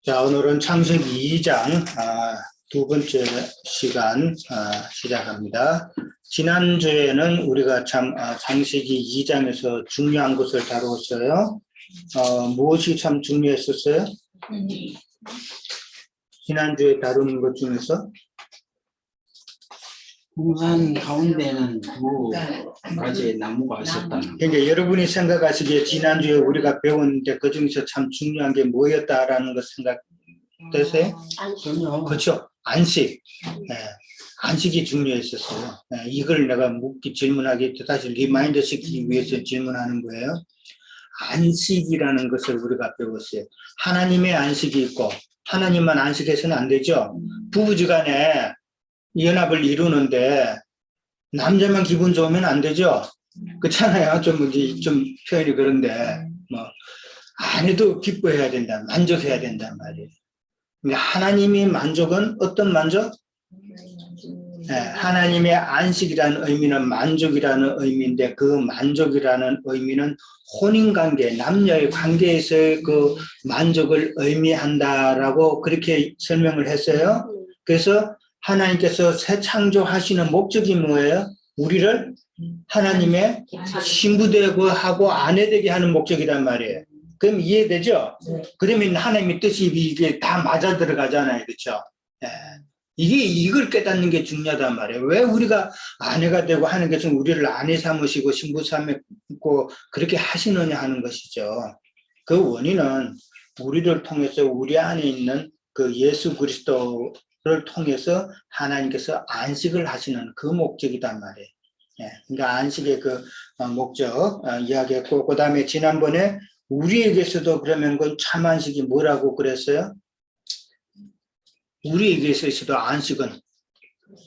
자, 오늘은 창세기 2장 두 번째 시간 시작합니다. 지난주에는 우리가 창세기 2장에서 중요한 것을 다루었어요. 무엇이 참 중요했었어요? 지난주에 다루는 것 중에서? 동산 가운데는 두 가지의 나무가 있었다는. 그러니까 여러분이 생각하시기에 지난주에 우리가 배웠는데 그 중에서 참 중요한 게 뭐였다라는 것 생각되세요? 그렇죠. 안식. 네. 안식이 중요했었어요. 네. 이걸 내가 질문하기 다시 리마인드 시키기 위해서 질문하는 거예요. 안식이라는 것을 우리가 배웠어요. 하나님의 안식이 있고 하나님만 안식해서는 안 되죠. 부부지간에 연합을 이루는데 남자만 기분 좋으면 안 되죠. 그렇잖아요. 좀 표현이 그런데 아내도 기뻐해야 된다, 만족해야 된단 말이에요. 그러니까 하나님의 만족은 어떤 만족? 네, 하나님의 안식이라는 의미는 만족이라는 의미인데 그 만족이라는 의미는 혼인관계, 남녀의 관계에서의 그 만족을 의미한다라고 그렇게 설명을 했어요. 그래서 하나님께서 새 창조하시는 목적이 뭐예요? 우리를 하나님의 신부되고 하고 아내되게 하는 목적이란 말이에요. 그럼 이해되죠? 그러면 하나님의 뜻이 이게 다 맞아 들어가잖아요. 그렇죠? 예. 이걸 깨닫는 게 중요하단 말이에요. 왜 우리가 아내가 되고 하는 것은 우리를 아내 삼으시고 신부 삼고 그렇게 하시느냐 하는 것이죠. 그 원인은 우리를 통해서 우리 안에 있는 그 예수 그리스도를 통해서 하나님께서 안식을 하시는 그 목적이단 말이에요. 예, 그러니까 안식의 그 목적 이야기했고, 그 다음에 지난번에 우리에게서도 그러면 그 참 안식이 뭐라고 그랬어요? 우리에게서 있어도 안식은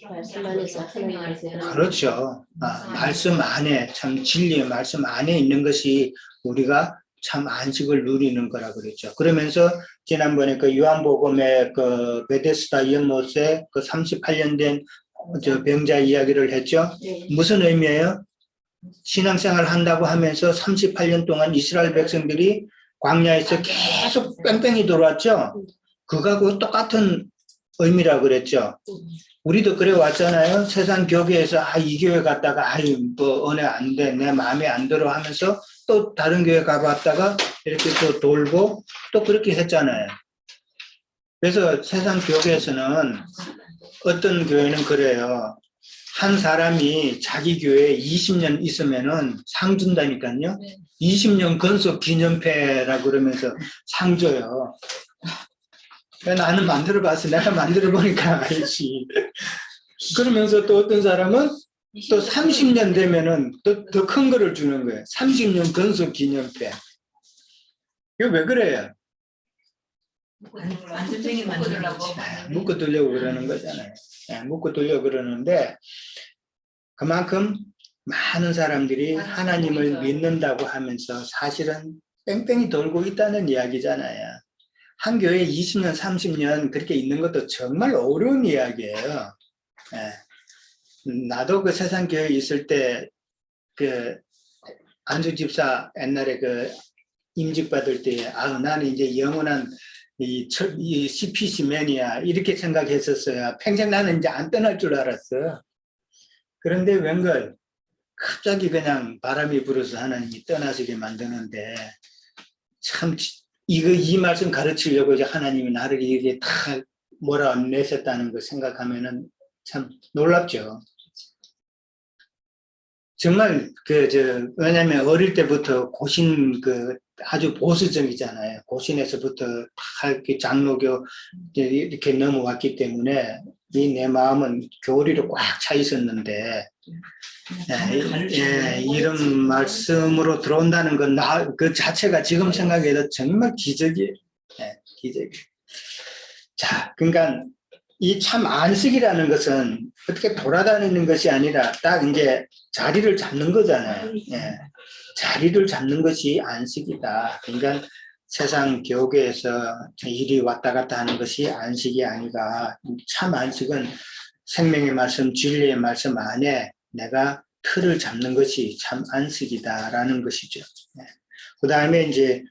말씀 안에서 하나님께서 그렇죠. 말씀 안에 참 진리의 말씀 안에 있는 것이 우리가 참 안식을 누리는 거라 그랬죠. 그러면서 지난번에 그 요한복음의 그 베데스다 연못에 그 38년 된 저 병자 이야기를 했죠. 무슨 의미예요? 신앙생활 한다고 하면서 38년 동안 이스라엘 백성들이 광야에서 계속 뺑뺑이 돌았죠. 그거하고 똑같은 의미라고 그랬죠. 우리도 그래 왔잖아요. 세상 교회에서 이 교회 갔다가 은혜 안 돼, 내 마음에 안 들어 하면서 또 다른 교회 가봤다가 이렇게 또 돌고 또 그렇게 했잖아요. 그래서 세상 교회에서는 어떤 교회는 그래요. 한 사람이 자기 교회에 20년 있으면은 상 준다니까요. 20년 건속 기념패라고 그러면서 상 줘요. 나는 만들어 봤어. 내가 만들어 보니까 알지. 그러면서 또 어떤 사람은 또 30년 되면은 또 더 큰 거를 주는 거예요. 30년 건속 기념패. 이거 왜 그래요? 안전쟁이 만들려고 묶어 두려고 그러는 거잖아요. 묶어 두려고 그러는데 그만큼 많은 사람들이 하나님을 믿는다고 하면서 사실은 뺑뺑이 돌고 있다는 이야기잖아요. 한 교회에 20년, 30년 그렇게 있는 것도 정말 어려운 이야기예요. 나도 그 세상 교회에 있을 때 그 안수 집사 옛날에 그 임직 받을 때 나는 이제 영원한 이 CPC맨이야 이렇게 생각했었어요. 평생 나는 이제 안 떠날 줄 알았어. 그런데 웬걸 갑자기 그냥 바람이 불어서 하나님이 떠나시게 만드는데 참 이 말씀 가르치려고 이제 하나님이 나를 이게 다 몰아내셨다는 걸 생각하면은 참 놀랍죠. 정말 왜냐면 어릴 때부터 고신 아주 보수적이잖아요. 고신에서부터 다 이렇게 장로교 이렇게 넘어왔기 때문에 내 마음은 교리로 꽉 차 있었는데 이런 말씀으로 들어온다는 건 그 자체가 지금 생각해도 정말 기적이에요. 기적이에요. 자, 그러니까 이 참 안식이라는 것은 어떻게 돌아다니는 것이 아니라 딱 이제 자리를 잡는 거잖아요. 자리를 잡는 것이 안식이다. 그러니까 세상 교계에서 이리 왔다 갔다 하는 것이 안식이 아니라 참 안식은 생명의 말씀, 진리의 말씀 안에 내가 틀을 잡는 것이 참 안식이다라는 것이죠. 그 다음에 이제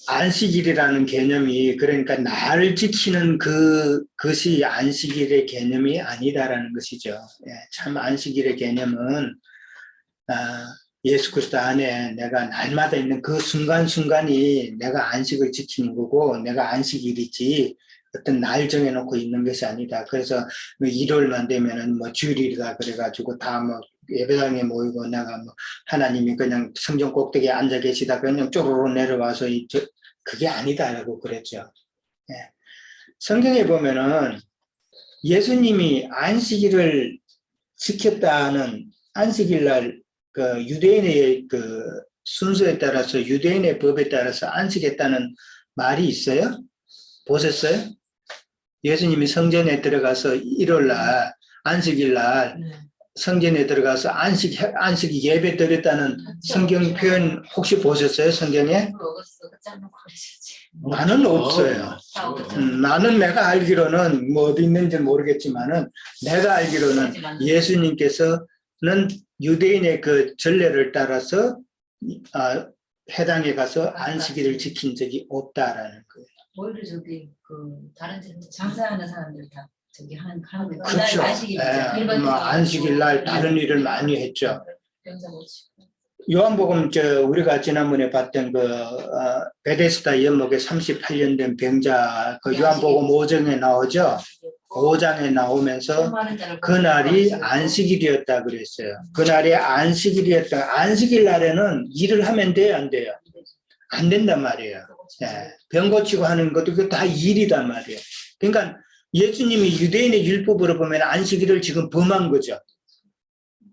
안식일이라는 개념이 그러니까 나를 지키는 그것이 안식일의 개념이 아니다라는 것이죠. 예, 참 안식일의 개념은 예수 그리스도 안에 내가 날마다 있는 그 순간순간이 내가 안식을 지키는 거고 내가 안식일이지 어떤 날 정해놓고 있는 것이 아니다. 그래서 뭐 일요일만 되면은 뭐 주일이다 그래가지고 다 뭐 예배당에 모이고 내가 뭐 하나님이 그냥 성전 꼭대기에 앉아 계시다 그냥 쪼르르 내려와서 그게 아니다라고 그랬죠. 예. 성경에 보면은 예수님이 안식일을 지켰다는 안식일 날 그 유대인의 그 순서에 따라서 유대인의 법에 따라서 안식했다는 말이 있어요? 보셨어요? 예수님이 성전에 들어가서 일요일 날 안식일 날 성전에 들어가서 안식 예배 드렸다는 성경 표현 혹시 보셨어요? 성경에? 나는 없어요. 나는 내가 알기로는 뭐 어디 있는지 모르겠지만은 내가 알기로는 예수님께서는 유대인의 그 전례를 따라서 해당에 가서 안식일을 지킨 적이 없다라는 거예요. 오히려 저기 그 다른 장사하는 사람들 다 저기 하는 그렇죠. 뭐 안식일 날 다른 일을 많이 했죠. 요한복음 우리가 지난번에 봤던 그 베데스다 연못에 38년 된 병자 그 요한복음 5장에 나오죠. 5장에 나오면서 그날이 안식일이었다 그랬어요. 그날이 안식일이었다. 안식일 날에는 일을 하면 돼요, 안 돼요? 안 된단 말이에요. 예, 병 고치고 하는 것도 그거 다 일이단 말이에요. 그러니까 예수님이 유대인의 율법으로 보면 안식일을 지금 범한 거죠.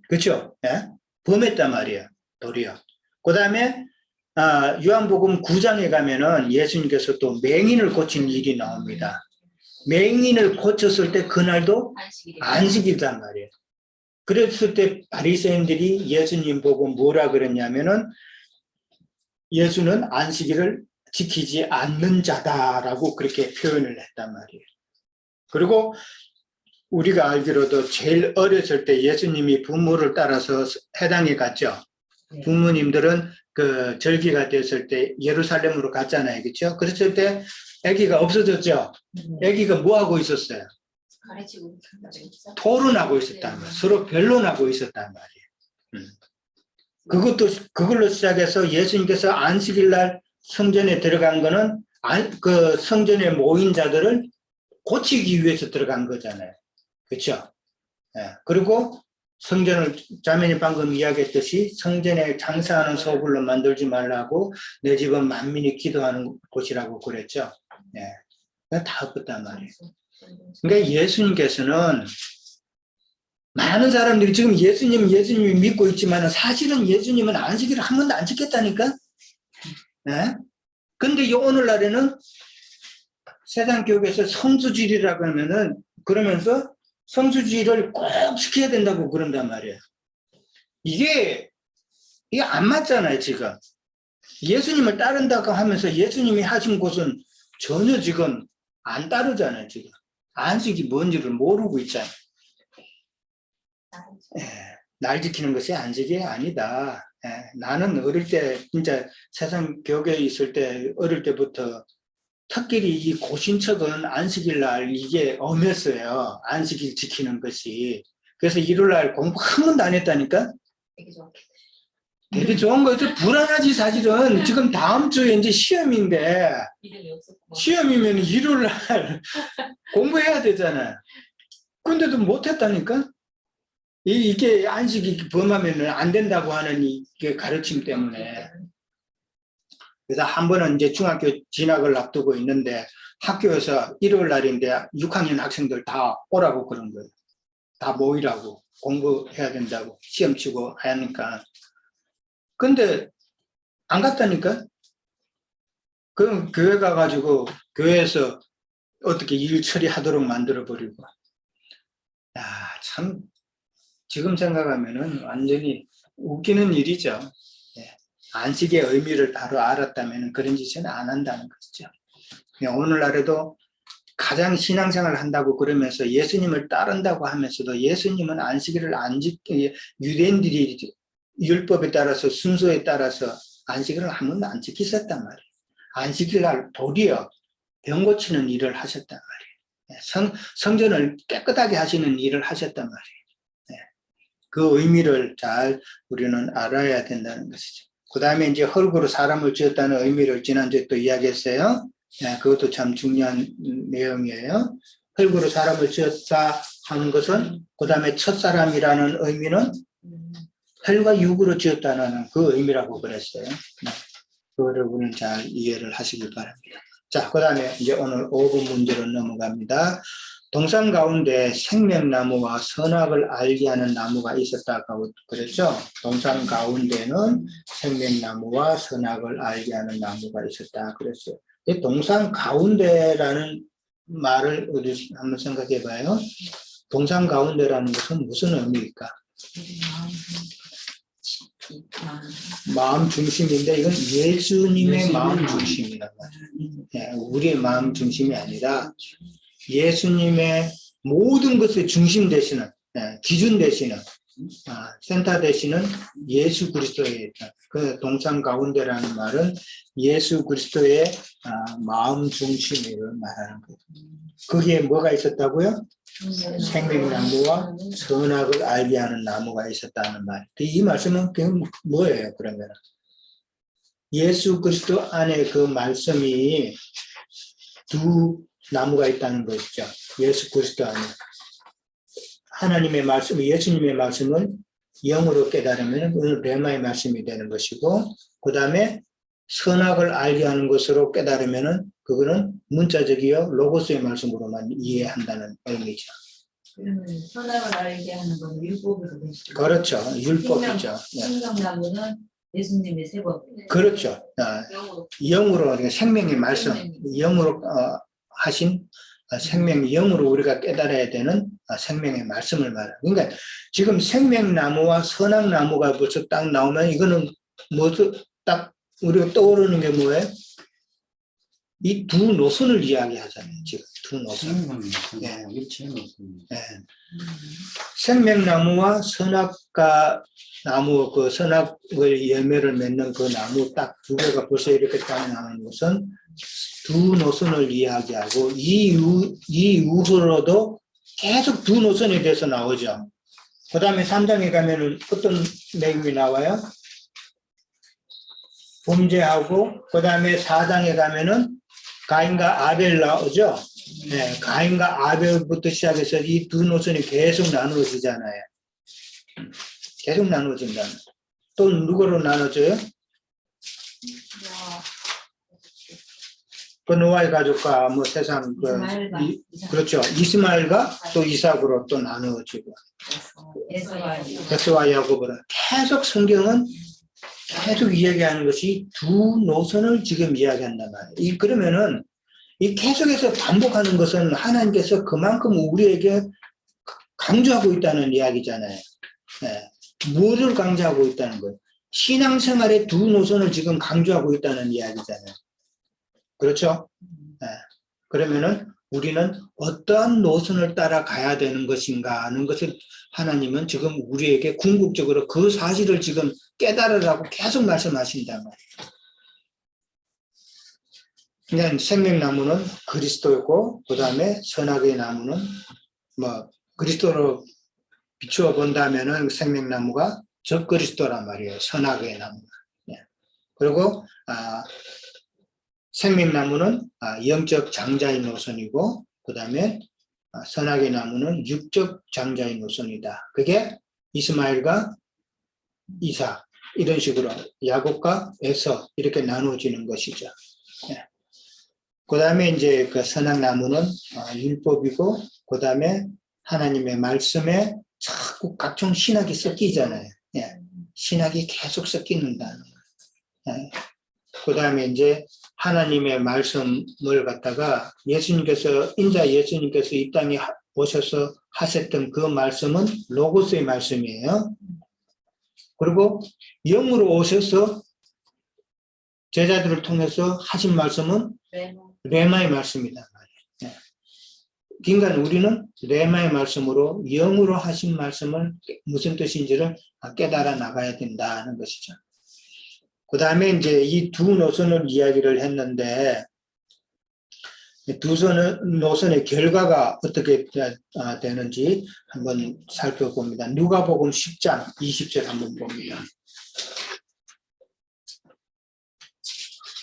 그렇죠? 예? 범했단 말이에요. 도리어. 그 다음에 요한복음 9장에 가면은 예수님께서 또 맹인을 고친 일이 나옵니다. 맹인을 고쳤을 때 그날도 안식일이란 말이에요. 그랬을 때 바리새인들이 예수님 보고 뭐라 그랬냐면은 예수는 안식일을 지키지 않는 자다라고 그렇게 표현을 했단 말이에요. 그리고 우리가 알기로도 제일 어렸을 때 예수님이 부모를 따라서 해당에 갔죠. 부모님들은 그 절기가 됐을 때 예루살렘으로 갔잖아요. 그렇죠? 그랬을 때 아기가 없어졌죠. 아기가 뭐 하고 있었어요? 토론하고 있었단 말이에요. 서로 변론하고 있었단 말이에요. 그걸로 시작해서 예수님께서 안식일 날 성전에 들어간 거는 그 성전에 모인 자들을 고치기 위해서 들어간 거잖아요. 그렇죠? 예. 그리고 성전을 자매님 방금 이야기했듯이 성전에 장사하는 소굴로 만들지 말라고 내 집은 만민이 기도하는 곳이라고 그랬죠. 예. 다 엎었단 말이에요. 그러니까 예수님께서는 많은 사람들이 지금 예수님 믿고 있지만 사실은 예수님은 안식일을 한 번도 안 지켰다니까. 예? 근데 오늘날에는 세상 교회에서 성수주의라고 하면은 그러면서 성수주의를 꼭 지켜야 된다고 그런단 말이에요. 이게 안 맞잖아요, 지금. 예수님을 따른다고 하면서 예수님이 하신 것은 전혀 지금 안 따르잖아요, 지금. 안식이 뭔지를 모르고 있잖아요. 날 지키는 것이 안식이 아니다. 나는 어릴 때 진짜 세상 교회에 있을 때 어릴 때부터 특별히 이 고신척은 안식일 날 이게 엄했어요. 안식일 지키는 것이. 그래서 일요일 날 공부 한 번도 안 했다니까? 되게 좋은 거죠. 불안하지 사실은. 지금 다음 주에 이제 시험인데 시험이면 일요일 날 공부해야 되잖아요. 근데도 못 했다니까? 이게 안식이 범하면 안 된다고 하는 이게 가르침 때문에. 그래서 한 번은 이제 중학교 진학을 앞두고 있는데 학교에서 일요일 날인데 6학년 학생들 다 오라고 그런 거예요. 다 모이라고 공부해야 된다고 시험 치고 하니까. 근데 안 갔다니까? 그럼 교회 가가지고 교회에서 어떻게 일 처리하도록 만들어버리고. 야, 참 지금 생각하면은 완전히 웃기는 일이죠. 안식의 의미를 바로 알았다면 그런 짓은 안 한다는 것이죠. 오늘날에도 가장 신앙생활을 한다고 그러면서 예수님을 따른다고 하면서도 예수님은 안식일을 안 지키, 유대인들이 율법에 따라서 순서에 따라서 안식일을 한 번도 안 지키셨단 말이에요. 안식일날 도리어 병 고치는 일을 하셨단 말이에요. 성전을 깨끗하게 하시는 일을 하셨단 말이에요. 그 의미를 잘 우리는 알아야 된다는 것이죠. 그 다음에 이제 흙으로 사람을 지었다는 의미를 지난주에 또 이야기했어요. 그것도 참 중요한 내용이에요. 흙으로 사람을 지었다 하는 것은 그 다음에 첫사람이라는 의미는 혈과 육으로 지었다는 그 의미라고 그랬어요. 그거를 우리는 잘 이해를 하시길 바랍니다. 자, 그 다음에 이제 오늘 5분 문제로 넘어갑니다. 동산 가운데 생명나무와 선악을 알게 하는 나무가 있었다고 그랬죠. 동산 가운데는 생명나무와 선악을 알게 하는 나무가 있었다 그랬어요. 이 동산 가운데라는 말을 우리 한번 생각해 봐요. 동산 가운데라는 것은 무슨 의미일까? 마음 중심인데 이건 예수님의 마음 중심이란 말이에요. 우리의 마음 중심이 아니라 예수님의 모든 것의 중심 되시는, 기준 되시는, 센터 되시는 예수 그리스도의 그 동산 가운데라는 말은 예수 그리스도의 마음 중심을 말하는 거예요. 거기에 뭐가 있었다고요? 생명나무와 선악을 알게 하는 나무가 있었다는 말. 이 말씀은 뭐예요, 그러면? 예수 그리스도 안에 그 말씀이 두 나무가 있다는 것이죠. 예수 그리스도 안에. 하나님의 말씀, 예수님의 말씀은 영으로 깨달으면 그건 레마의 말씀이 되는 것이고, 그 다음에 선악을 알게 하는 것으로 깨달으면 그거는 문자적이요 로고스의 말씀으로만 이해한다는 의미죠. 그러면 선악을 알게 하는 건 율법으로 되시죠. 그렇죠. 율법이죠. 생명나무는 예수님의 세법. 그렇죠. 영으로 생명의 말씀, 영으로 하신 생명, 영으로 우리가 깨달아야 되는 생명의 말씀을 말해요. 그러니까 지금 생명나무와 선악나무가 벌써 딱 나오면 이거는 뭐죠? 딱 우리가 떠오르는 게 뭐예요? 이 두 노선을 이야기하잖아요. 지금 두 노선. 네. 생명나무와 선악과 나무, 그 선악의 열매를 맺는 그 나무 딱 두 개가 벌써 이렇게 딱 나오는 것은 두 노선을 이야기하고 이 이후로도 계속 두 노선에 대해서 나오죠. 그 다음에 3장에 가면은 어떤 내용이 나와요? 범죄하고 그 다음에 4장에 가면은 가인과 아벨 나오죠. 네, 가인과 아벨부터 시작해서 이 두 노선이 계속 나누어지잖아요. 계속 나누어진다. 또 누구로 나눠져요? 그 노아의 가족과 뭐 세상 그렇죠. 이스마엘과 또 이삭으로 또 나누어지고 에서와 야곱으로 계속 성경은 계속 이야기하는 것이 두 노선을 지금 이야기한단 말이에요. 그러면은 이 계속해서 반복하는 것은 하나님께서 그만큼 우리에게 강조하고 있다는 이야기잖아요. 네. 무엇을 강조하고 있다는 거예요? 신앙생활의 두 노선을 지금 강조하고 있다는 이야기잖아요. 그렇죠? 네. 그러면은 우리는 어떠한 노선을 따라 가야 되는 것인가 하는 것을 하나님은 지금 우리에게 궁극적으로 그 사실을 지금 깨달으라고 계속 말씀하신단 말이에요. 그냥 생명나무는 그리스도고 그 다음에 선악의 나무는 뭐 그리스도로 비추어 본다면은 생명나무가 적그리스도란 말이에요. 선악의 나무가. 그리고 생명나무는 영적 장자의 노선이고 그 다음에 선악의 나무는 육적 장자의 노선이다. 그게 이스마엘과 이삭 이런 식으로 야곱과 에서 이렇게 나누어지는 것이죠. 그 다음에 이제 그 선악나무는 율법이고 그 다음에 하나님의 말씀에 자꾸 각종 신학이 섞이잖아요. 신학이 계속 섞이는다는 거예요. 그 다음에 이제 하나님의 말씀을 갖다가 예수님께서 이 땅에 오셔서 하셨던 그 말씀은 로고스의 말씀이에요. 그리고 영으로 오셔서 제자들을 통해서 하신 말씀은 레마의 말씀이란 말이에요. 그러니까 우리는 레마의 말씀으로 영으로 하신 말씀을 무슨 뜻인지를 깨달아 나가야 된다는 것이죠. 그 다음에 이제 이 두 노선을 이야기를 했는데, 두 노선의 결과가 어떻게 되는지 한번 살펴봅니다. 누가복음 10장 20절 한번 봅니다.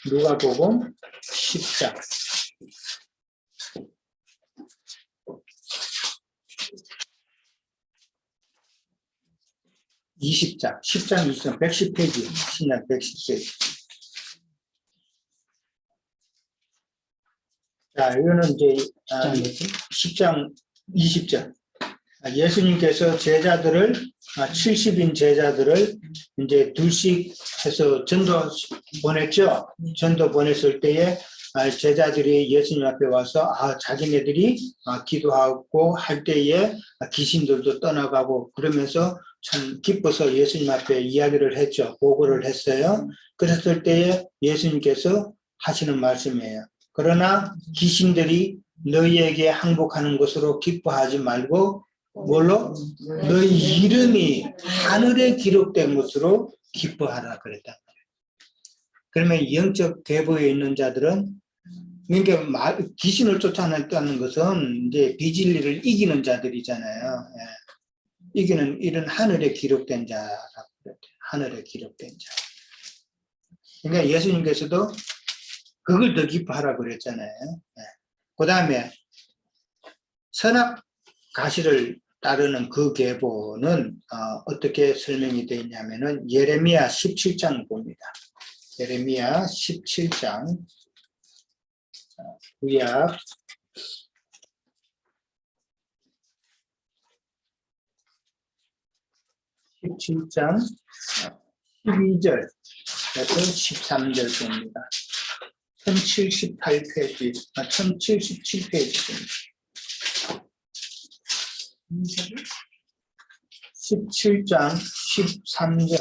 누가복음 10장 10장 20장 110페이지 신약 110페이지. 자, 이거는 이제 10장 20절. 예수님께서 제자들을 70인 제자들을 이제 둘씩 해서 전도 보냈죠. 전도 보냈을 때에 제자들이 예수님 앞에 와서 자기네들이 기도하고 할 때에 귀신들도 떠나가고 그러면서 참 기뻐서 예수님 앞에 이야기를 했죠. 보고를 했어요. 그랬을 때에 예수님께서 하시는 말씀이에요. 그러나 귀신들이 너희에게 항복하는 것으로 기뻐하지 말고 뭘로? 너희 이름이 하늘에 기록된 것으로 기뻐하라 그랬다. 그러면 영적 대보에 있는 자들은 그러니까 귀신을 쫓아냈다는 것은 이제 비진리를 이기는 자들이잖아요. 예. 이기는 이런 하늘에 기록된 자라고 그랬대요. 하늘에 기록된 자. 그러니까 예수님께서도 그걸 더 기뻐하라 그랬잖아요. 예. 그 다음에 선악 가시를 따르는 그 계보는 어떻게 설명이 되어 있냐면은 예레미야 17장 봅니다. 예레미야 17장 구약 17장 12절에서 13절 봅니다. 1078페이지, 1077페이지. 17장 13절,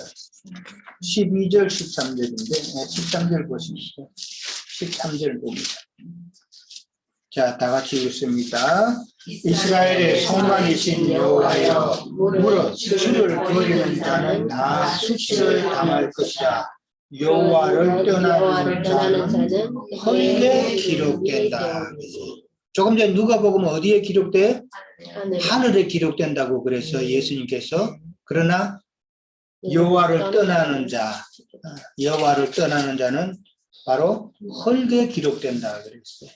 12절 13절인데 13절 보십시오. 13절 봅니다. 자, 다 같이 읽습니다. 이스라엘의 소망이신 여호와여, 무릇 주를 버리는 자는 다 수치를 당할 것이다. 여호와를 떠나는 자는 헐게 기록된다. 조금 전에 누가복음 어디에 기록돼? 하늘에 기록된다고 그래서 예수님께서 그러나 여호와를 떠나는 자는 바로 헐게 기록된다 그랬어요.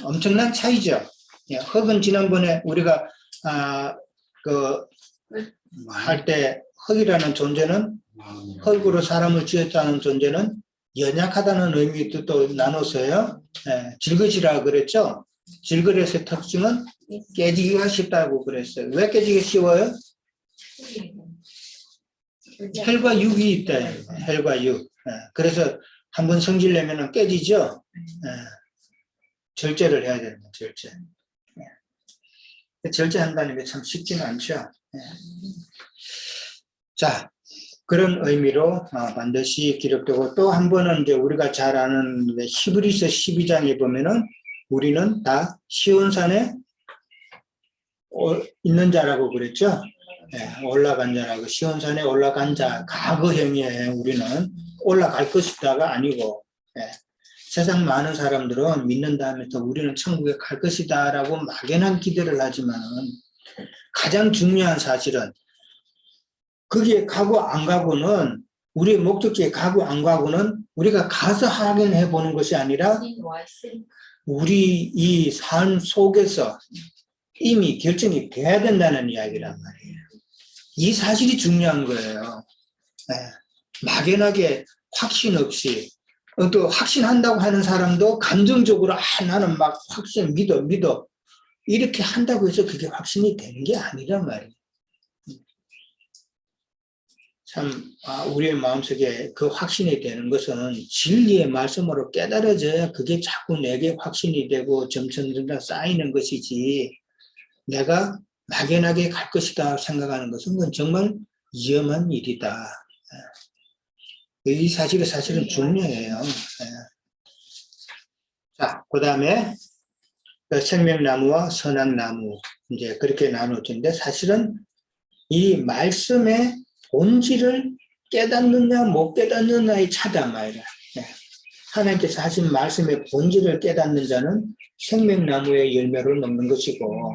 엄청난 차이죠. 흙은 지난번에 우리가 할 때 흙이라는 존재는 흙으로 사람을 지었다는 존재는 연약하다는 의미도 또 나눴어요. 질것이라 그랬죠. 질것의 특징은 깨지기가 쉽다고 그랬어요. 왜 깨지기 쉬워요? 헬과 육이 있다. 헬과 육. 그래서 한번 성질내면 깨지죠. 절제를 해야 되는 거예요. 절제. 절제한다는 게 참 쉽지는 않죠. 자, 그런 의미로 반드시 기록되고 또 한 번은 이제 우리가 잘 아는 히브리서 12장에 보면은 우리는 다 시온산에 있는 자라고 그랬죠. 올라간 자라고 시온산에 올라간 자 과거형이에요. 우리는 올라갈 것이다가 아니고 세상 많은 사람들은 믿는 다음에 또 우리는 천국에 갈 것이다 라고 막연한 기대를 하지만 가장 중요한 사실은 거기에 가고 안 가고는 우리의 목적지에 가고 안 가고는 우리가 가서 확인해 보는 것이 아니라 우리 이 삶 속에서 이미 결정이 돼야 된다는 이야기란 말이에요. 이 사실이 중요한 거예요. 막연하게 확신 없이 또 확신한다고 하는 사람도 감정적으로 나는 막 확신 믿어 이렇게 한다고 해서 그게 확신이 되는 게 아니란 말이에요. 참 우리의 마음속에 그 확신이 되는 것은 진리의 말씀으로 깨달아져야 그게 자꾸 내게 확신이 되고 점점 쌓이는 것이지 내가 막연하게 갈 것이다 생각하는 것은 그건 정말 위험한 일이다. 이 사실이 사실은 중요해요. 자, 그 다음에 생명나무와 선악나무 이제 그렇게 나눠지는데 사실은 이 말씀의 본질을 깨닫느냐 못 깨닫느냐의 차다 말이야. 네. 하나님께서 하신 말씀의 본질을 깨닫는 자는 생명나무의 열매를 먹는 것이고,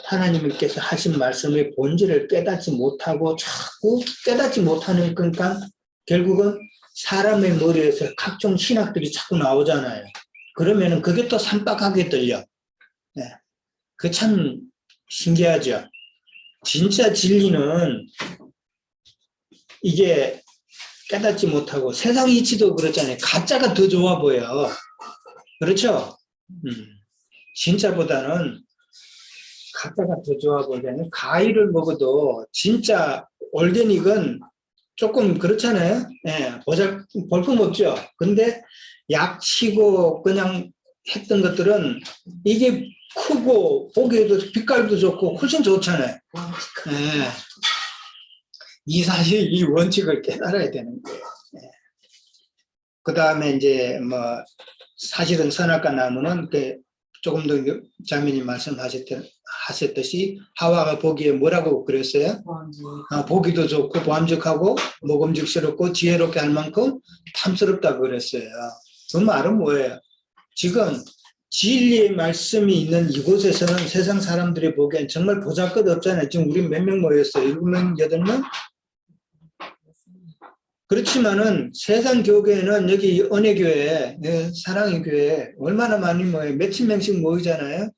하나님께서 하신 말씀의 본질을 깨닫지 못하고 자꾸 깨닫지 못하는, 그러니까 결국은 사람의 머리에서 각종 신학들이 자꾸 나오잖아요. 그러면은 그게 또 삼박하게 들려. 네. 그 참 신기하죠. 진짜 진리는 이게 깨닫지 못하고, 세상 이치도 그렇잖아요. 가짜가 더 좋아 보여. 그렇죠? 진짜보다는 가짜가 더 좋아 보이잖아요. 가위를 먹어도 진짜 올게닉은 조금 그렇잖아요. 예, 볼품없죠. 근데 약치고 그냥 했던 것들은 이게 크고 보기에도 빛깔도 좋고 훨씬 좋잖아요. 예. 이 사실, 이 원칙을 깨달아야 되는 거예요. 예. 그 다음에 이제 뭐 사실은 선악과 나무는 조금 더 자매님 말씀하셨듯이 하와가 보기에 뭐라고 그랬어요? 보기도 좋고 보암직하고 먹음직스럽고 지혜롭게 할 만큼 탐스럽다고 그랬어요. 그 말은 뭐예요? 지금 진리의 말씀이 있는 이곳에서는 세상 사람들이 보기엔 정말 보잘것없잖아요. 지금 우리 몇 명 모였어요? 7명, 8명? 그렇지만은 세상 교회는 여기 은혜교회, 사랑의 교회 얼마나 많이 모여요? 몇천 명씩 모이잖아요.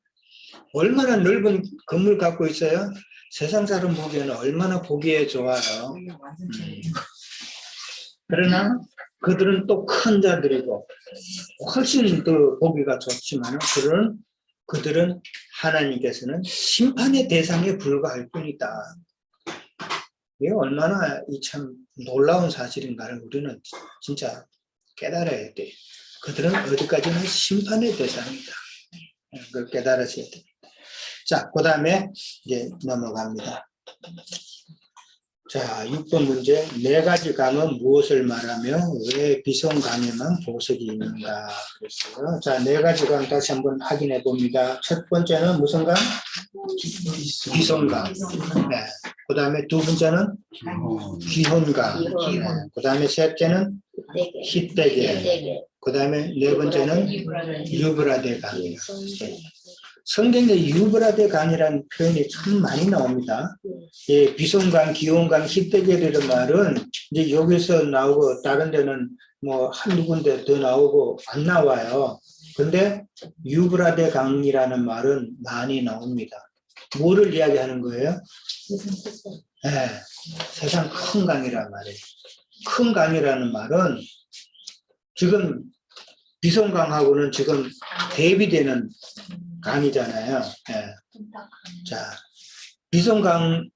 얼마나 넓은 건물 갖고 있어요? 세상 사람 보기에는 얼마나 보기에 좋아요. 그러나 그들은 또 큰 자들이고 훨씬 더 보기가 좋지만 그들은 하나님께서는 심판의 대상에 불과할 뿐이다. 이게 얼마나 이 참 놀라운 사실인가를 우리는 진짜 깨달아야 돼. 그들은 어디까지나 심판의 대상이다. 그걸 깨달으셔야 됩니다. 자, 그 다음에 이제 넘어갑니다. 자, 6번 문제. 네 가지 강은 무엇을 말하며 왜 비송강에만 보석이 있는가 그랬어요. 자, 네 가지 강 다시 한번 확인해 봅니다. 첫 번째는 무슨 강? 비송강. 네. 그 다음에 두 번째는 기혼강. 네. 그 다음에 셋째는 힛대계. 그 다음에 네 번째는 유브라데 강. 네. 성경에 유브라데 강이라는 표현이 참 많이 나옵니다. 예, 비송강, 기온강, 힛대계라는 말은 이제 여기서 나오고 다른 데는 뭐 한두 군데 더 나오고 안 나와요. 근데 유브라데 강이라는 말은 많이 나옵니다. 뭐를 이야기하는 거예요? 예, 세상 큰 강이란 말이에요. 큰 강이라는 말은 지금 비송강하고는 지금 대비되는 강이잖아요. 예. 자, 비송강은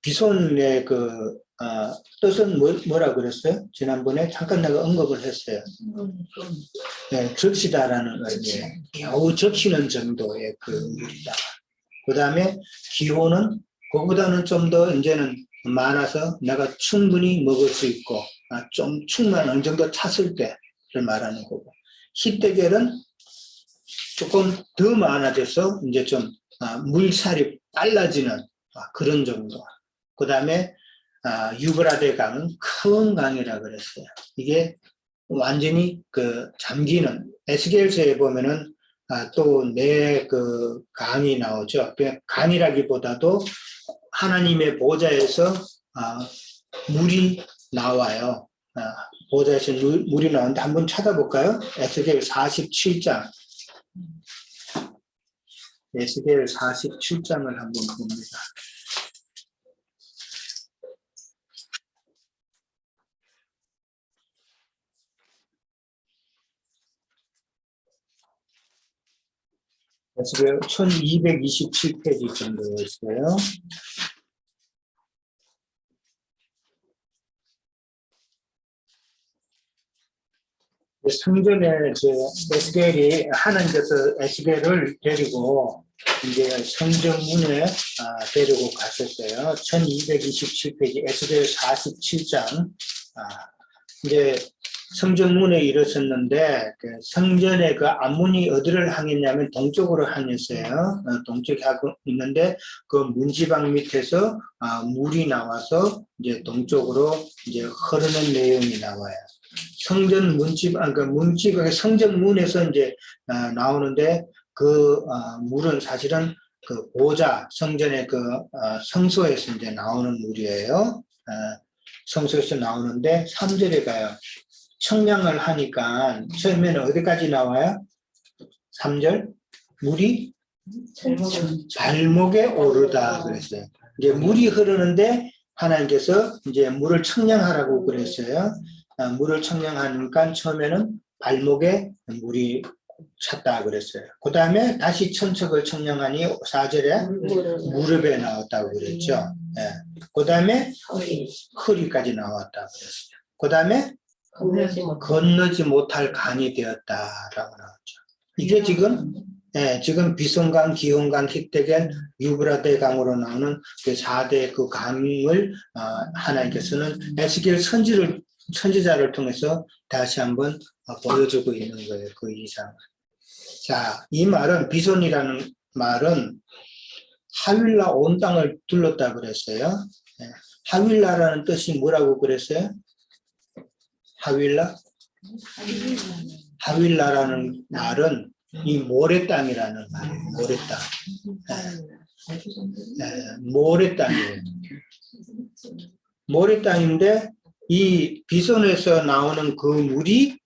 비손의 뜻은 뭐라 그랬어요? 지난번에 잠깐 내가 언급을 했어요. 네, 적시다라는 의미예요. 겨우 적시는 정도의 그 물이다. 그 다음에 기호는 그거보다는 좀 더 이제는 많아서 내가 충분히 먹을 수 있고 좀 충만 어느 정도 찼을 때를 말하는 거고, 힛대결은 조금 더 많아져서 이제 좀 물살이 빨라지는 그런 정도. 그 다음에 유브라데 강은 큰 강이라 그랬어요. 이게 완전히 잠기는, 에스겔서에 보면은 또 네 강이 나오죠. 강이라기보다도 하나님의 보좌에서 물이 나와요. 보좌에서 물이 나오는데 한번 찾아볼까요? 에스겔 47장. 에스겔 47장을 한번 봅니다. 에스겔 1227페이지 정도였어요. 성전에 에스겔이 하나님께서 에스겔을 데리고 이제 성전문에 데리고 갔었어요. 1227페이지 에스겔 47장. 이제 성전문에 이르렀는데 그 성전의 그 앞문이 어디를 향했냐면 동쪽으로 향했어요. 동쪽에 하고 있는데 그 문지방 밑에서 물이 나와서 이제 동쪽으로 이제 흐르는 내용이 나와요. 성전 문지방, 그 문지방의 성전문에서 이제 나오는데 그 물은 사실은 그 보좌 성전의 그 성소에서 이제 나오는 물이에요. 성소에서 나오는데 3절에 가요. 청량을 하니까 처음에는 어디까지 나와요? 3절 물이 발목에 오르다 그랬어요. 이제 물이 흐르는데 하나님께서 이제 물을 청량하라고 그랬어요. 물을 청량하니까 처음에는 발목에 물이 찼다 그랬어요. 그 다음에 다시 천척을 청량하니 4절에 무릎에 나왔다고 그랬죠. 예. 그 다음에 허리까지 나왔다고 그랬어요. 그 다음에 건너지 못할 강이 되었다라고 나왔죠. 이게 지금 지금 비손강, 기온강, 히데겐, 유브라데 강으로 나오는 그 4대 그 강을 하나님께서는 에스겔 선지자를 통해서 다시 한번 보여주고 있는 거예요. 그 이상. 자, 이 말은 비손이라는 말은 하윌라 온 땅을 둘렀다 그랬어요. 하윌라라는 뜻이 뭐라고 그랬어요? 하윌라? 하윌라라는 말은 이 모래 땅이라는 말이에요. 모래 땅. 모래 땅이에요. 모래 땅인데 이 비손에서 나오는 그 물이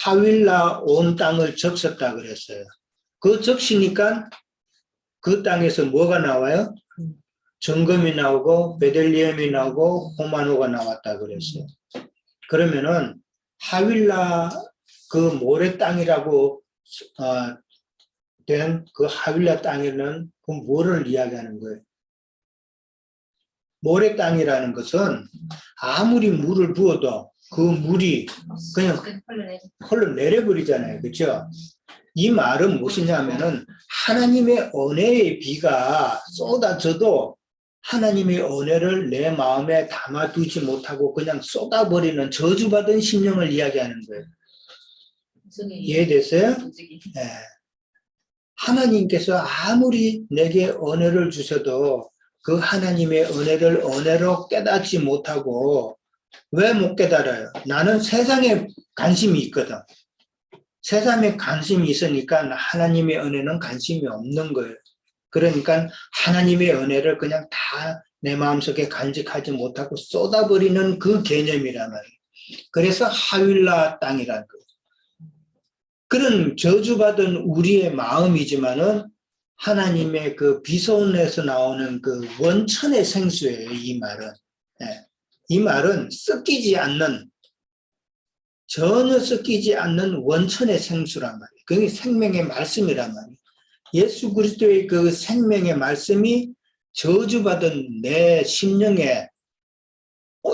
하윌라 온 땅을 적셨다 그랬어요. 그 적시니까 그 땅에서 뭐가 나와요? 정금이 나오고 베들리헴이 나오고 호마노가 나왔다 그랬어요. 그러면은 하윌라 그 모래 땅이라고 된 그 하윌라 땅에는 그 뭐를 이야기하는 거예요? 모래 땅이라는 것은 아무리 물을 부어도 그 물이 그냥 흘러내려버리잖아요. 그렇죠? 이 말은 무엇이냐면은 하나님의 은혜의 비가 쏟아져도 하나님의 은혜를 내 마음에 담아두지 못하고 그냥 쏟아버리는 저주받은 심령을 이야기하는 거예요. 이해됐어요? 네. 하나님께서 아무리 내게 은혜를 주셔도 그 하나님의 은혜를 은혜로 깨닫지 못하고 왜 못 깨달아요? 나는 세상에 관심이 있거든. 세상에 관심이 있으니까 하나님의 은혜는 관심이 없는 거예요. 그러니까 하나님의 은혜를 그냥 다 내 마음속에 간직하지 못하고 쏟아버리는 그 개념이란 말이에요. 그래서 하윌라 땅이라는 거예요. 그런 저주받은 우리의 마음이지만은 하나님의 그 비손에서 나오는 그 원천의 생수예요. 이 말은. 이 말은 섞이지 않는, 전혀 섞이지 않는 원천의 생수란 말이에요. 그게 생명의 말씀이란 말이에요. 예수 그리스도의 그 생명의 말씀이 저주받은 내 심령에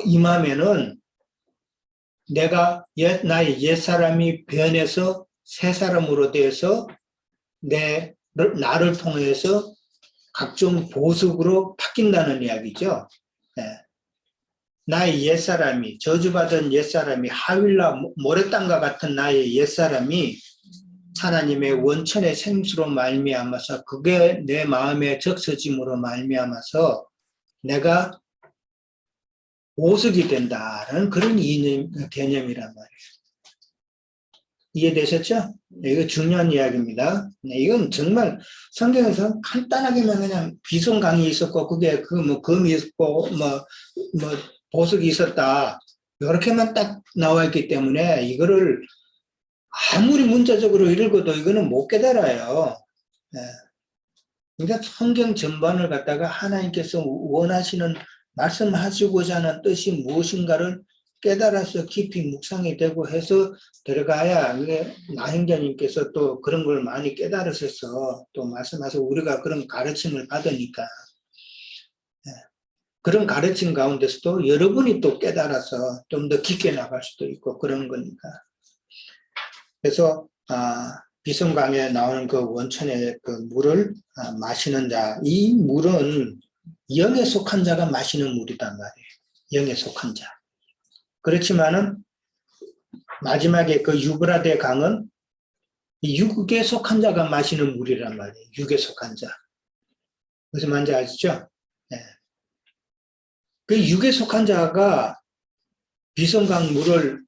임하면은 내가 나의 옛사람이 변해서 새 사람으로 되어서 나를 통해서 각종 보석으로 바뀐다는 이야기죠. 나의 옛사람이, 저주받은 옛사람이, 하윌라 모래땅과 같은 나의 옛사람이 하나님의 원천의 생수로 말미암아서 그게 내 마음의 적서짐으로 말미암아서 내가 보석이 된다는 그런 개념이란 말이에요. 이해되셨죠? 이거 중요한 이야기입니다. 이건 정말 성경에서 간단하게만 그냥 비손강이 있었고 그게 금이 있었고 보석이 있었다 이렇게만 딱 나와 있기 때문에 이거를 아무리 문자적으로 읽어도 이거는 못 깨달아요. 그러니까 성경 전반을 갖다가 하나님께서 원하시는 말씀하시고자 하는 뜻이 무엇인가를 깨달아서 깊이 묵상이 되고 해서 들어가야 나행자님께서 또 그런 걸 많이 깨달으셔서 또 말씀하셔서 우리가 그런 가르침을 받으니까 그런 가르침 가운데서도 여러분이 또 깨달아서 좀 더 깊게 나갈 수도 있고 그런 거니까. 그래서 비손강에 나오는 그 원천의 그 물을 마시는 자, 이 물은 영에 속한 자가 마시는 물이단 말이에요. 영에 속한 자. 그렇지만은 마지막에 그 유브라데 강은 이 육에 속한 자가 마시는 물이란 말이에요. 육에 속한 자. 무슨 말인지 아시죠? 네. 그 육에 속한 자가 비성강 물을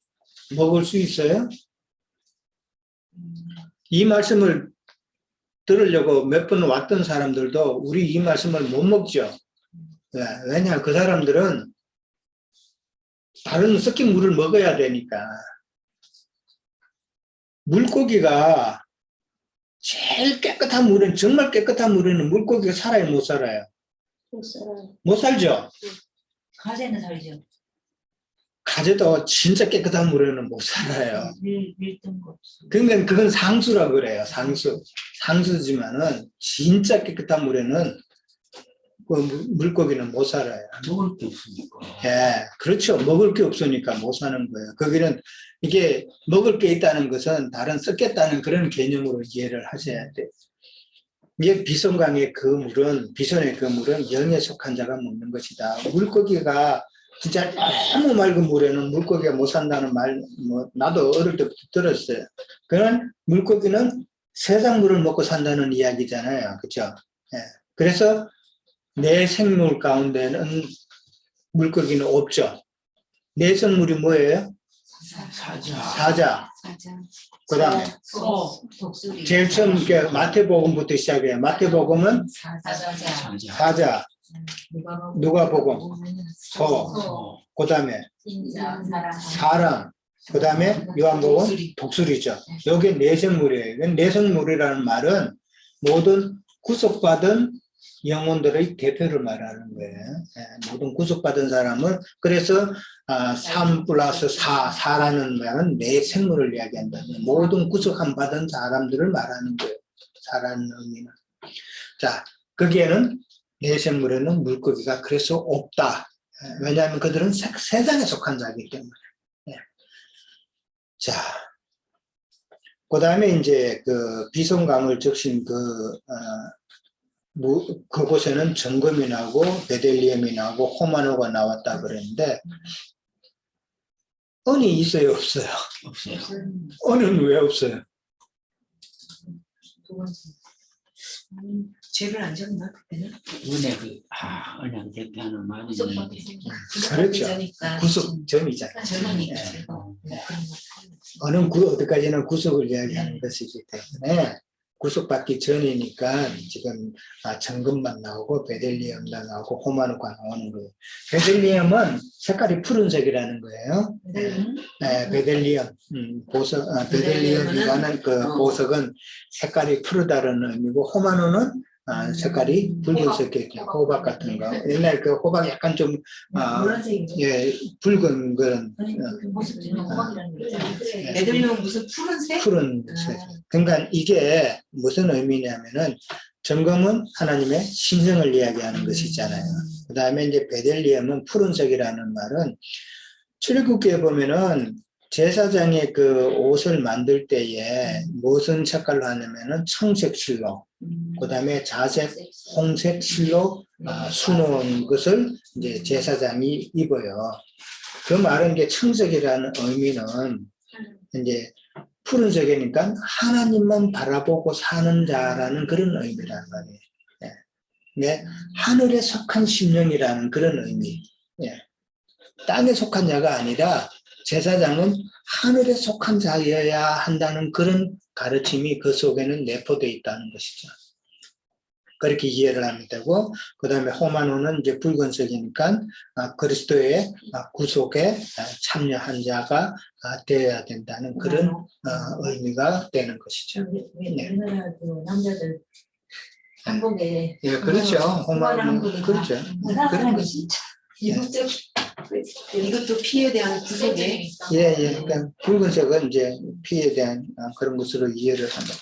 먹을 수 있어요? 이 말씀을 들으려고 몇 번 왔던 사람들도 우리 이 말씀을 못 먹죠. 네. 왜냐, 그 사람들은 다른 섞인 물을 먹어야 되니까. 물고기가 제일 깨끗한 물은, 정말 깨끗한 물에는 물고기가 살아요, 못 살아요? 못 살아요. 못 살죠? 가재는 살죠. 가재도 진짜 깨끗한 물에는 못 살아요. 밀등급수. 그러니까 그건 상수라 그래요, 상수. 상수지만은 진짜 깨끗한 물에는 그 물고기는 못 살아요. 먹을 게 없으니까. 예, 그렇죠. 먹을 게 없으니까 못 사는 거예요. 거기는 이게 먹을 게 있다는 것은 다른 썩겠다는 그런 개념으로 이해를 하셔야 돼요. 이게 비성강의 그 물은, 비선의 그 물은 영에 속한 자가 먹는 것이다. 물고기가 진짜 너무 맑은 물에는 물고기가 못 산다는 말, 뭐, 나도 어릴 때부터 들었어요. 그런 물고기는 세상 물을 먹고 산다는 이야기잖아요. 그죠? 예. 그래서 내 생물 가운데는 물고기는 없죠. 내성물이 뭐예요? 사자. 사자. 그 다음에 소, 독수리. 제일 처음 이렇게 마태복음부터 시작해요. 마태복음은 사자. 사자, 누가복음, 소, 소. 그 다음에 인자, 사람, 그 다음에 요한복음 독수리죠. 여기 내생물이에요. 내생물이라는 말은 모든 구속받은 영혼들의 대표를 말하는 거예요. 예, 모든 구속받은 사람은, 그래서 3 플러스 4, 4라는 말은 내 생물을 이야기한다. 모든 구속함 받은 사람들을 말하는 거예요. 4라는 의미는. 자, 거기에는 내 생물에는 물고기가 그래서 없다. 예, 왜냐하면 그들은 세상에 속한 자이기 때문에. 예. 자, 그 다음에 이제 그 비송강을 적신 그곳에는 정금이 나고 베들리헴이 나고 호마노가 나왔다 그랬는데 은이 있어요, 없어요? 없어요. 은은 왜 없어요? 두 번째. 죄를 안 졌나 그때는? 은혜 은행 대표하는 말이 있는데. 그렇죠. 구속 전이잖아요. 전이니까. 예. 은은 어디까지나 구속을 이야기하는 것이기 때문에 구속받기 전이니까 지금 정금만 나오고 베들리헴도 나오고 호마노가 나오는 거예요. 베들리헴은 색깔이 푸른색이라는 거예요. 네, 베들리헴 보석, 베들리헴이라는 그 보석은 색깔이 푸르다는 의미고, 호마노는 색깔이 붉은색이죠. 호박 같은 거. 옛날 그 호박 약간 좀 예, 붉은 그런 애들용 무슨 푸른색? 푸른색. 그러니까 이게 무슨 의미냐면은 정금은 하나님의 신성을 이야기하는 것이잖아요. 그 다음에 이제 베들리헴은 푸른색이라는 말은 출애굽기에 보면은 제사장의 그 옷을 만들 때에 무슨 색깔로 하냐면은 청색 실로, 그 다음에 자색, 홍색 실로 수놓은 것을 이제 제사장이 입어요. 그 말은 이제 청색이라는 의미는 이제 푸른색이니까 하나님만 바라보고 사는 자라는 그런 의미란 말이에요. 예. 네. 하늘에 속한 심령이라는 그런 의미. 예. 땅에 속한 자가 아니라 제사장은 하늘에 속한 자여야 한다는 그런 가르침이 그 속에는 내포되어 있다는 것이죠. 그렇게 이해를 하면 되고, 그 다음에 호마노는 이제 붉은색이니까 그리스도의 구속에 참여한 자가 되어야 된다는 그런 의미가 되는 것이죠. 네. 우리나라 그 남자들 한복에 예, 그렇죠. 호마노, 그렇죠. 그런 거. 진짜 이국적 이것도 피에 대한 구속에 예, 예. 그러니까 붉은색은 이제 피에 대한 그런 것으로 이해를 한다.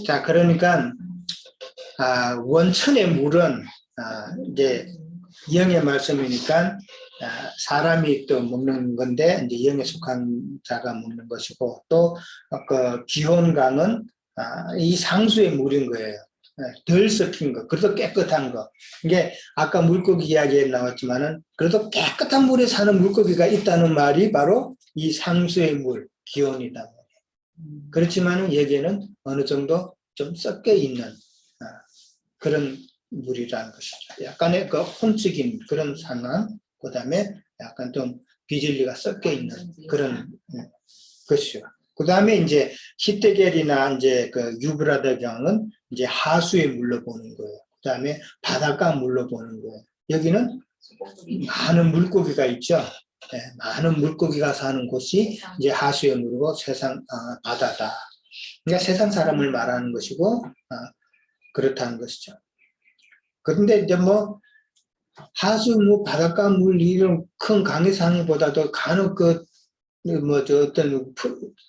자, 그러니까 원천의 물은 이제 영의 말씀이니까 사람이 또 먹는 건데 이제 영에 속한 자가 먹는 것이고, 또 그 기혼강은 이 상수의 물인 거예요. 덜 섞인 거, 그래도 깨끗한 거. 이게 아까 물고기 이야기에 나왔지만은 그래도 깨끗한 물에 사는 물고기가 있다는 말이 바로 이 상수의 물, 기온이다. 그렇지만은 여기에는 어느 정도 좀 섞여 있는 그런 물이라는 것이죠. 약간의 그 혼축인 그런 상황, 그 다음에 약간 좀 비질리가 섞여 있는 그런 것이죠. 그 다음에 이제 히데겔이나 이제 그 유브라데 강은 이제 하수의 물로 보는 거예요. 그 다음에 바닷가 물로 보는 거예요. 여기는 많은 물고기가 있죠. 많은 물고기가 사는 곳이 이제 하수의 물이고 세상 바다다. 그러니까 세상 사람을 말하는 것이고 그렇다는 것이죠. 그런데 이제 뭐 하수 뭐 바닷가 물 이런 큰 강에 사는 것보다도 간혹 어떤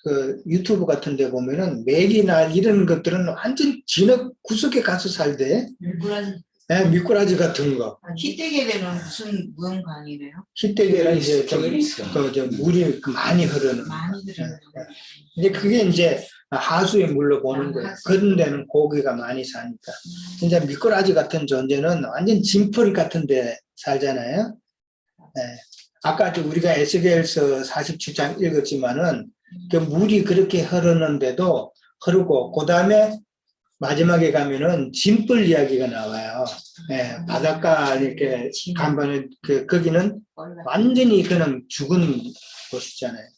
그 유튜브 같은 데 보면은 맥이나 이런 것들은 완전 진흙 구석에 가서 살대. 미꾸라지 같은 거. 히데겔에는 무슨 무언강이네요? 히데겔은 이제 좀 물이 많이 흐르는. 많이 들어요. 이제 그게 이제 하수의 물로 보는 거예요. 그런 데는 고기가 많이 사니까. 진짜 미꾸라지 같은 존재는 완전 진풀 같은 데 살잖아요. 아까 우리가 에스겔서 47장 읽었지만은 그 물이 그렇게 흐르는데도 흐르고 그 다음에 마지막에 가면은 진풀 이야기가 나와요. 바닷가 이렇게 간반은 거기는 완전히 그냥 죽은 곳이잖아요.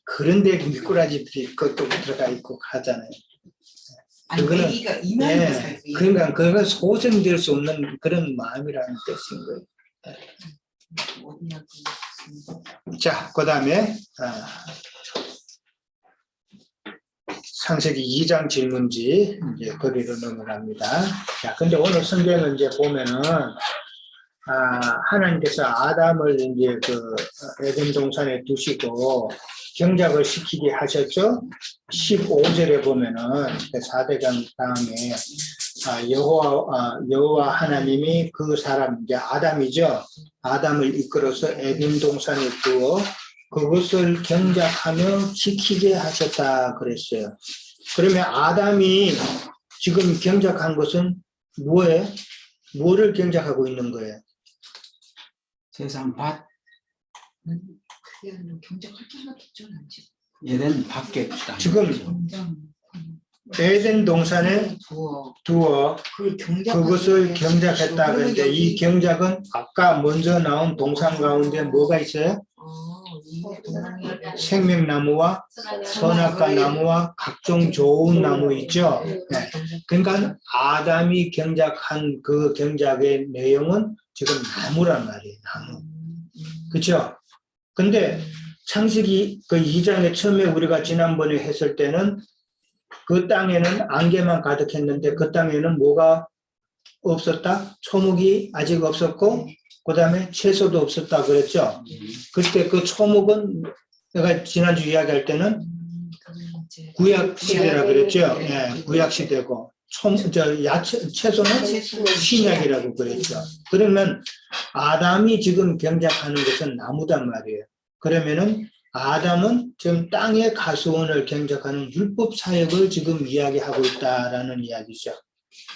그런데 미꾸라지들이 그것도 들어가 있고 하잖아요. 그거는 메기가 이만히 살고 그러니까 그건 소생될 수 없는 그런 마음이라는 뜻인 거예요. 자, 그 다음에 창세기 2장 질문지 이제 거기로 넘어갑니다. 자, 근데 오늘 성경을 이제 보면은 하나님께서 아담을 이제 그 에덴 동산에 두시고 경작을 시키게 하셨죠. 15절에 보면은 4대강 다음에 여호와 하나님이 그 사람 이제 아담이죠. 아담을 이끌어서 에덴 동산에 두어 그것을 경작하며 지키게 하셨다 그랬어요. 그러면 아담이 지금 경작한 것은 뭐예요? 뭐를 경작하고 있는 거예요? 세상 밭, 그게 아니라 경작할 게 하나도 없잖아 지금. 얘는 밖에 지금 에덴 동산에 두어 그것을 경작했다. 그런데 이 경작은 아까 먼저 나온 동산 가운데 뭐가 있어요? 생명나무와 선악과 나무와 각종 좋은 나무 있죠. 그러니까 아담이 경작한 그 경작의 내용은 지금 나무란 말이에요. 나무. 그렇죠? 근데 창세기 그 2장에 처음에 우리가 지난번에 했을 때는 그 땅에는 안개만 가득했는데 그 땅에는 뭐가 없었다? 초목이 아직 없었고 그 다음에 채소도 없었다 그랬죠. 그때 그 초목은 내가 지난주 이야기할 때는 구약 시대라 그랬죠. 구약 시대고 채소는 신약이라고 그랬죠. 그러면 아담이 지금 경작하는 것은 나무단 말이에요. 그러면은 아담은 지금 땅의 가수원을 경작하는 율법 사역을 지금 이야기하고 있다라는 이야기죠.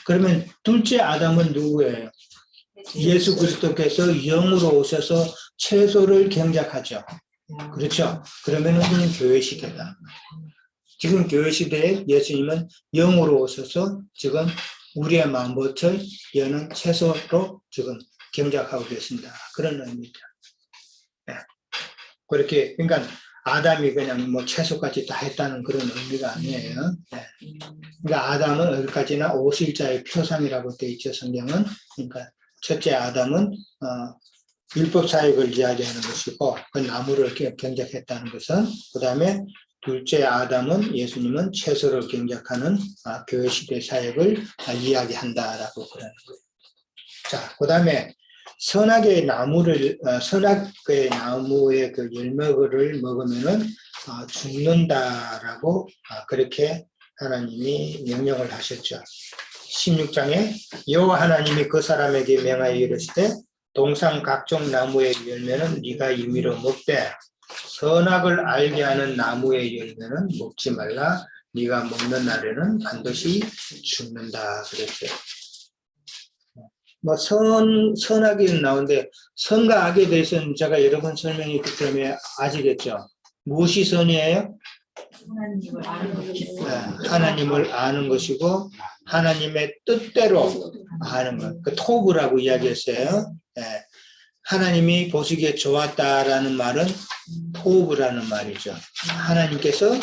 그러면 둘째 아담은 누구예요? 예수 그리스도께서 영으로 오셔서 채소를 경작하죠. 그렇죠? 그러면은 그는 교회 시대다. 지금 교회 시대에 예수님은 영으로 오셔서 지금 우리의 마음밭을 여는 채소로 지금 경작하고 계신다. 그런 의미입니다. 그렇게 그러니까 아담이 그냥 뭐 채소까지 다 했다는 그런 의미가 아니에요. 그러니까 아담은 어디까지나 오실자의 표상이라고 되어 있죠. 성경은. 그러니까 첫째 아담은 율법 사역을 이야기하는 것이고 그 나무를 경작했다는 것은 그 다음에 둘째 아담은 예수님은 채소를 경작하는 교회 시대 사역을 이야기한다라고 그러는 거예요. 자, 그 다음에 선악의 나무의 그 열매를 먹으면은 죽는다라고 그렇게 하나님이 명령을 하셨죠. 16장에 여호와 하나님이 그 사람에게 명하여 이르시되 동산 각종 나무의 열매는 네가 임의로 먹되 선악을 알게 하는 나무의 열매는 먹지 말라. 네가 먹는 날에는 반드시 죽는다 그랬죠. 뭐 선악이 나오는데 선과 악에 대해서는 제가 여러 번 설명했기 때문에 아시겠죠. 무엇이 선이에요? 하나님을 아는 것이 하나님을 아는 것이고 하나님의 뜻대로 아는 것. 그 토브라고 이야기했어요. 예. 하나님이 보시기에 좋았다라는 말은 토브라는 말이죠. 하나님께서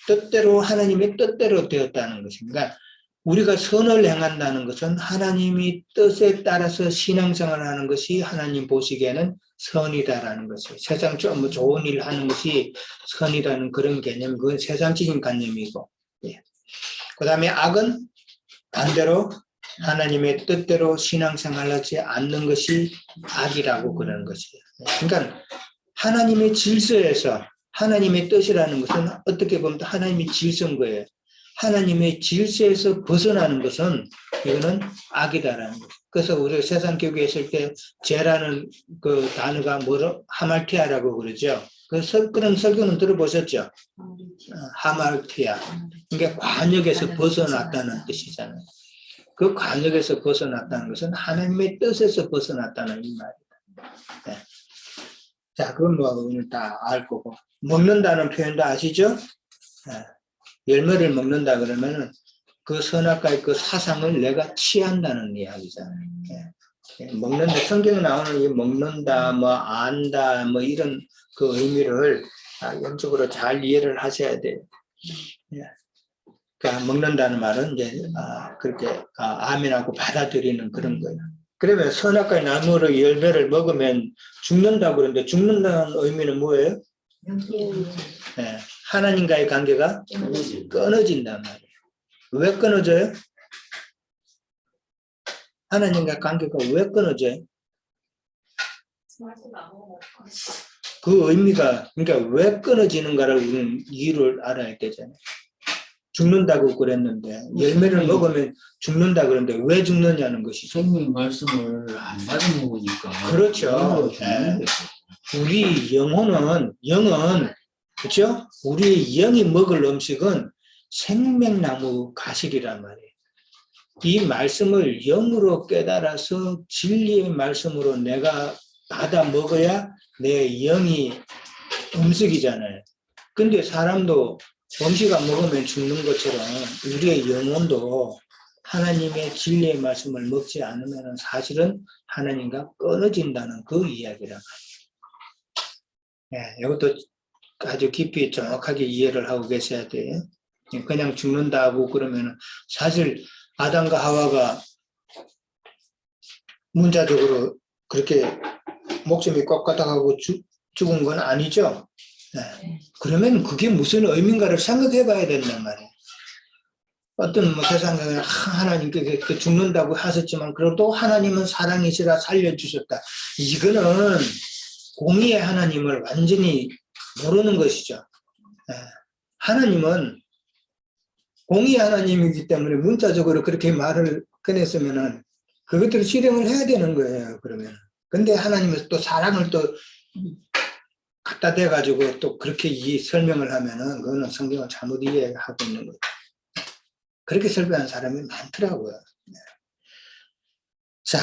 뜻대로 하나님의 뜻대로 되었다는 것입니다. 우리가 선을 행한다는 것은 하나님이 뜻에 따라서 신앙생활을 하는 것이 하나님 보시기에는 선이다라는 것이에요. 세상 좀 좋은 일 하는 것이 선이라는 그런 개념, 그건 세상적인 관념이고. 예. 그 다음에 악은 반대로 하나님의 뜻대로 신앙생활하지 않는 것이 악이라고 그러는 것이에요. 그러니까 하나님의 질서에서 하나님의 뜻이라는 것은 어떻게 보면 하나님의 질서인 거예요. 하나님의 질서에서 벗어나는 것은 이거는 악이다라는 거예요. 그래서 우리가 세상 교육에 있을 때 죄라는 그 단어가 뭐로 하말티아라고 그러죠. 그런 설교는 들어보셨죠? 하말티아. 그러니까 관역에서 벗어났다는 뜻이잖아요. 그 관역에서 벗어났다는 것은 하나님의 뜻에서 벗어났다는 이 말이다. 네. 자, 그건 뭐 오늘 다 알 거고. 먹는다는 표현도 아시죠? 네. 열매를 먹는다 그러면은 그 선악과의 그 사상을 내가 취한다는 이야기잖아요. 예. 먹는다, 성경에 나오는 이 먹는다, 뭐 안다, 뭐 이런 그 의미를 영적으로 잘 이해를 하셔야 돼요. 예. 그러니까 먹는다는 말은 이제 그렇게 아멘하고 받아들이는 그런 거예요. 그러면 선악과의 나무로 열매를 먹으면 죽는다고 그러는데 죽는다는 의미는 뭐예요? 예. 하나님과의 관계가 끊어진단 말이에요. 왜 끊어져요? 하나님과 관계가 왜 끊어져요? 그 의미가, 그러니까 왜 끊어지는가를 우리는 이유를 알아야 되잖아요. 죽는다고 그랬는데, 열매를 먹으면 죽는다 그랬는데, 왜 죽느냐는 것이죠. 성령 말씀을 안 받아 먹으니까. 그렇죠. 네. 우리 영은, 그렇죠? 우리 영이 먹을 음식은 생명나무 가실이란 말이에요. 이 말씀을 영으로 깨달아서 진리의 말씀으로 내가 받아 먹어야 내 영이 음식이잖아요. 근데 사람도 음식 안 먹으면 죽는 것처럼 우리의 영혼도 하나님의 진리의 말씀을 먹지 않으면 사실은 하나님과 끊어진다는 그 이야기란 말이에요. 예, 이것도 아주 깊이 정확하게 이해를 하고 계셔야 돼요. 그냥 죽는다고 그러면 사실 아담과 하와가 문자적으로 그렇게 목숨이 꽉가닥하고 죽은 건 아니죠. 네. 그러면 그게 무슨 의미인가를 생각해 봐야 된단 말이에요. 어떤 뭐 세상에 하나님께 죽는다고 하셨지만 그래도 하나님은 사랑이시라 살려주셨다. 이거는 공의의 하나님을 완전히 모르는 것이죠. 네. 하나님은 공의 하나님이기 때문에 문자적으로 그렇게 말을 꺼냈으면은 그것들을 실행을 해야 되는 거예요, 그러면. 근데 하나님은 또 사랑을 또 갖다 대가지고 또 그렇게 이 설명을 하면은 그거는 성경을 잘못 이해하고 있는 거예요. 그렇게 설교하는 사람이 많더라고요. 네. 자,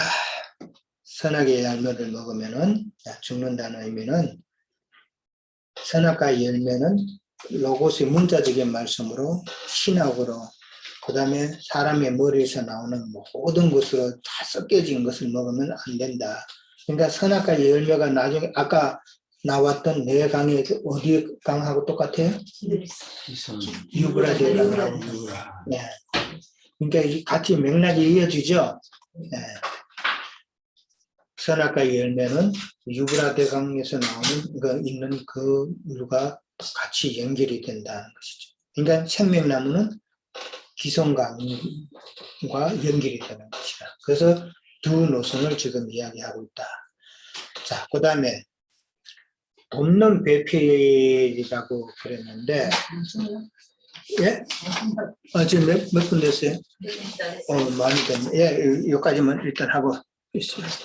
선악의 열매를 먹으면은 죽는다는 의미는 선악과의 열매는 로고스의 문자적인 말씀으로 신학으로 그 다음에 사람의 머리에서 나오는 모든 것으로 다 섞여진 것을 먹으면 안 된다. 그러니까 선악과의 열매가 나중에 아까 나왔던 네 강의 어디 강하고 똑같아요? 유브라데 강하고. 네. 그러니까 같이 맥락이 이어지죠. 네. 선악과의 열매는 유브라데 강에서 나오는 있는 그 물과 같이 연결이 된다는 것이죠. 그러니까 생명나무는 기성강과 연결이 되는 것이다. 그래서 두 노선을 지금 이야기하고 있다. 자, 그 다음에 돕는 배필이라고 그랬는데, 예? 지금 몇 분 됐어요? 많이 됐네. 예, 여기까지만 일단 하고 있습니다.